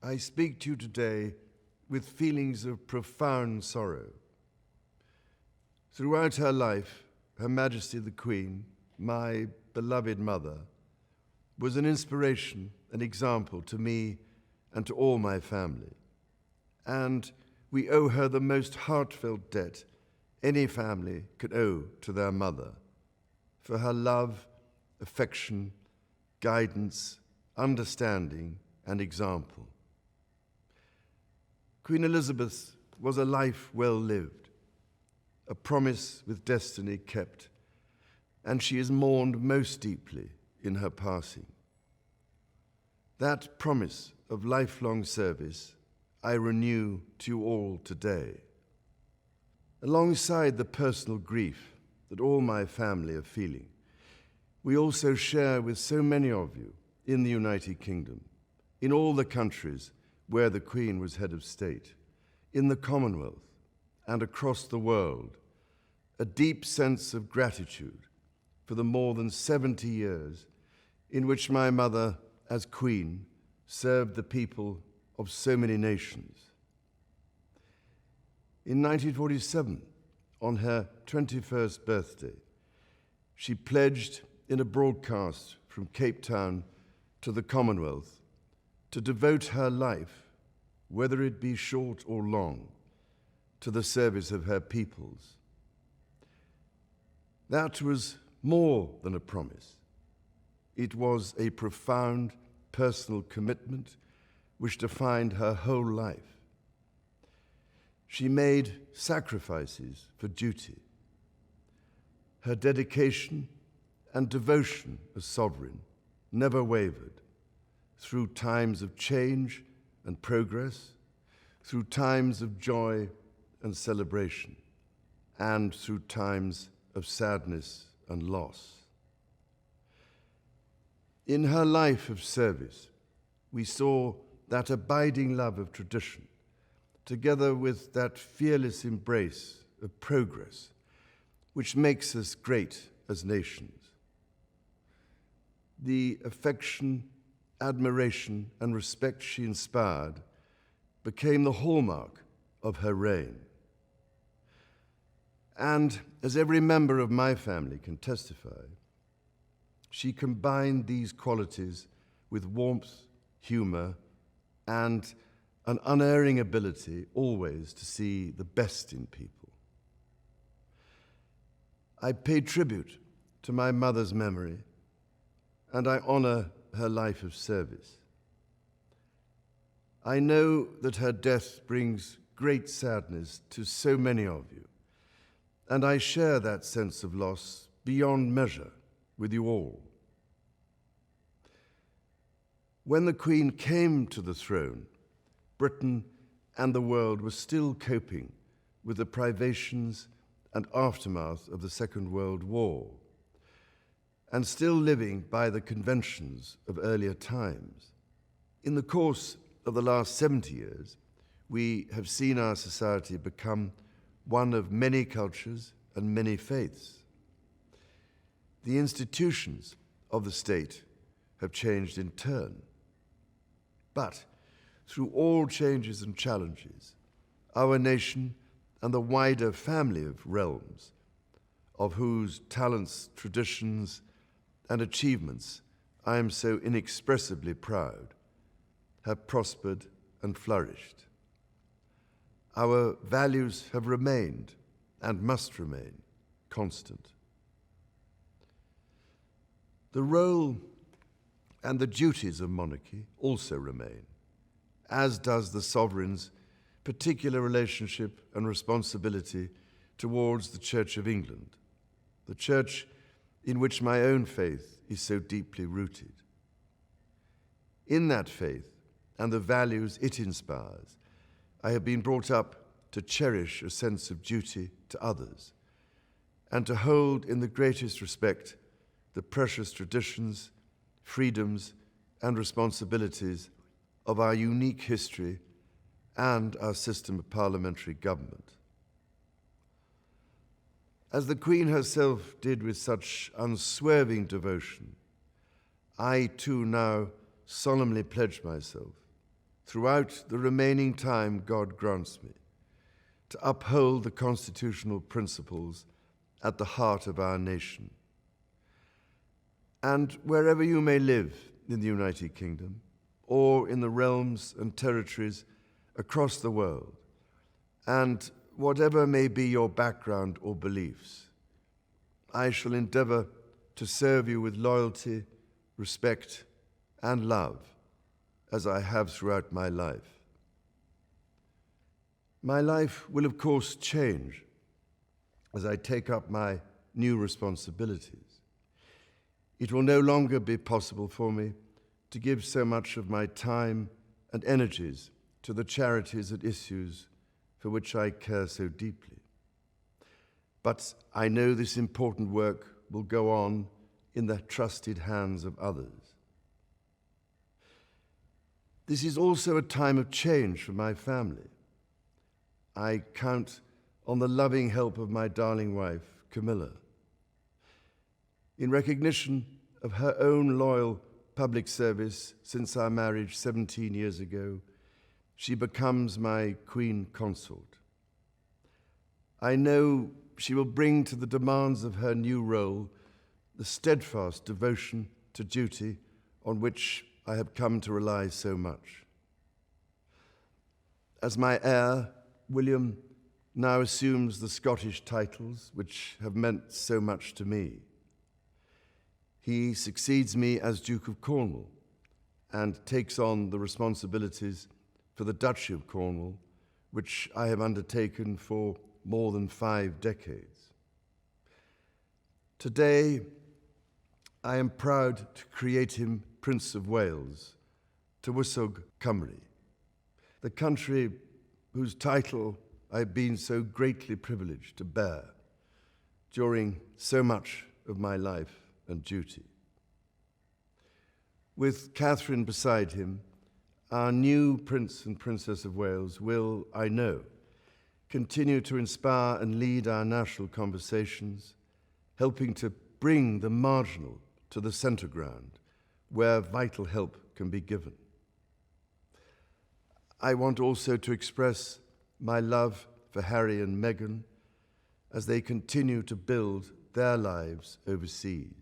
I speak to you today with feelings of profound sorrow. Throughout her life, Her Majesty the Queen, my beloved mother, was an inspiration, an example to me and to all my family. And we owe her the most heartfelt debt any family could owe to their mother, for her love, affection, guidance, understanding, and example. Queen Elizabeth was a life well lived, a promise with destiny kept, and she is mourned most deeply in her passing. That promise of lifelong service I renew to you all today. Alongside the personal grief that all my family are feeling, we also share with so many of you in the United Kingdom, in all the countries where the Queen was head of state, in the Commonwealth and across the world, a deep sense of gratitude for the more than 70 years in which my mother, as Queen, served the people of so many nations. In 1947, on her 21st birthday, she pledged in a broadcast from Cape Town to the Commonwealth to devote her life, whether it be short or long, to the service of her peoples. That was more than a promise. It was a profound personal commitment which defined her whole life. She made sacrifices for duty. Her dedication and devotion as sovereign never wavered through times of change and progress, through times of joy and celebration, and through times of sadness and loss. In her life of service, we saw that abiding love of tradition, together with that fearless embrace of progress, which makes us great as nations. The affection, admiration, and respect she inspired became the hallmark of her reign. And as every member of my family can testify, she combined these qualities with warmth, humor, and an unerring ability always to see the best in people. I pay tribute to my mother's memory, and I honor her life of service. I know that her death brings great sadness to so many of you, and I share that sense of loss beyond measure with you all. When the Queen came to the throne, Britain and the world were still coping with the privations and aftermath of the Second World War, and still living by the conventions of earlier times. In the course of the last 70 years, we have seen our society become one of many cultures and many faiths. The institutions of the state have changed in turn. But through all changes and challenges, our nation and the wider family of realms, of whose talents, traditions, and achievements I am so inexpressibly proud, have prospered and flourished. Our values have remained and must remain constant. The role and the duties of monarchy also remain, as does the sovereign's particular relationship and responsibility towards the Church of England, the church in which my own faith is so deeply rooted. In that faith and the values it inspires, I have been brought up to cherish a sense of duty to others and to hold in the greatest respect the precious traditions, freedoms, and responsibilities of our unique history and our system of parliamentary government. As the Queen herself did with such unswerving devotion, I too now solemnly pledge myself throughout the remaining time God grants me, to uphold the constitutional principles at the heart of our nation. And wherever you may live in the United Kingdom, or in the realms and territories across the world, and whatever may be your background or beliefs, I shall endeavor to serve you with loyalty, respect, and love, as I have throughout my life. My life will, of course, change as I take up my new responsibilities. It will no longer be possible for me to give so much of my time and energies to the charities and issues for which I care so deeply. But I know this important work will go on in the trusted hands of others. This is also a time of change for my family. I count on the loving help of my darling wife, Camilla. In recognition of her own loyal public service since our marriage 17 years ago, she becomes my Queen Consort. I know she will bring to the demands of her new role the steadfast devotion to duty on which I have come to rely so much. As my heir, William now assumes the Scottish titles which have meant so much to me. He succeeds me as Duke of Cornwall and takes on the responsibilities for the Duchy of Cornwall, which I have undertaken for more than 5 decades. Today, I am proud to create him Prince of Wales, Tywysog Cymru, the country whose title I've been so greatly privileged to bear during so much of my life and duty. With Catherine beside him, our new Prince and Princess of Wales will, I know, continue to inspire and lead our national conversations, helping to bring the marginal to the centre ground where vital help can be given. I want also to express my love for Harry and Meghan as they continue to build their lives overseas.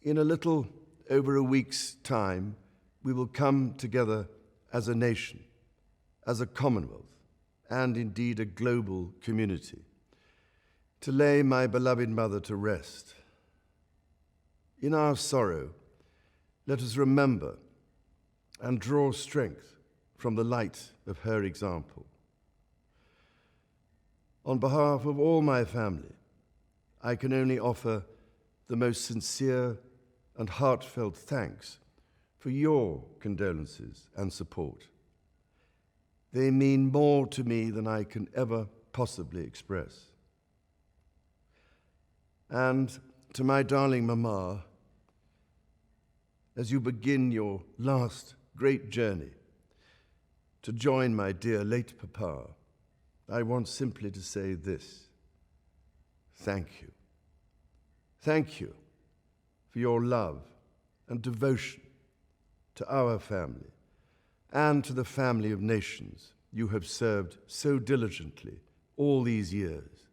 In a little over a week's time, we will come together as a nation, as a Commonwealth, and indeed a global community, to lay my beloved mother to rest. In our sorrow, let us remember and draw strength from the light of her example. On behalf of all my family, I can only offer the most sincere and heartfelt thanks for your condolences and support. They mean more to me than I can ever possibly express. And to my darling Mama, as you begin your last great journey to join my dear late Papa, I want simply to say this: thank you. Thank you for your love and devotion to our family and to the family of nations you have served so diligently all these years.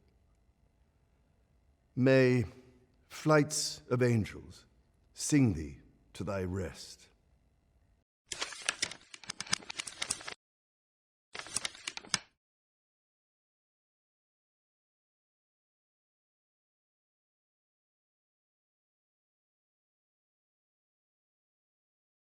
May flights of angels sing thee to thy rest.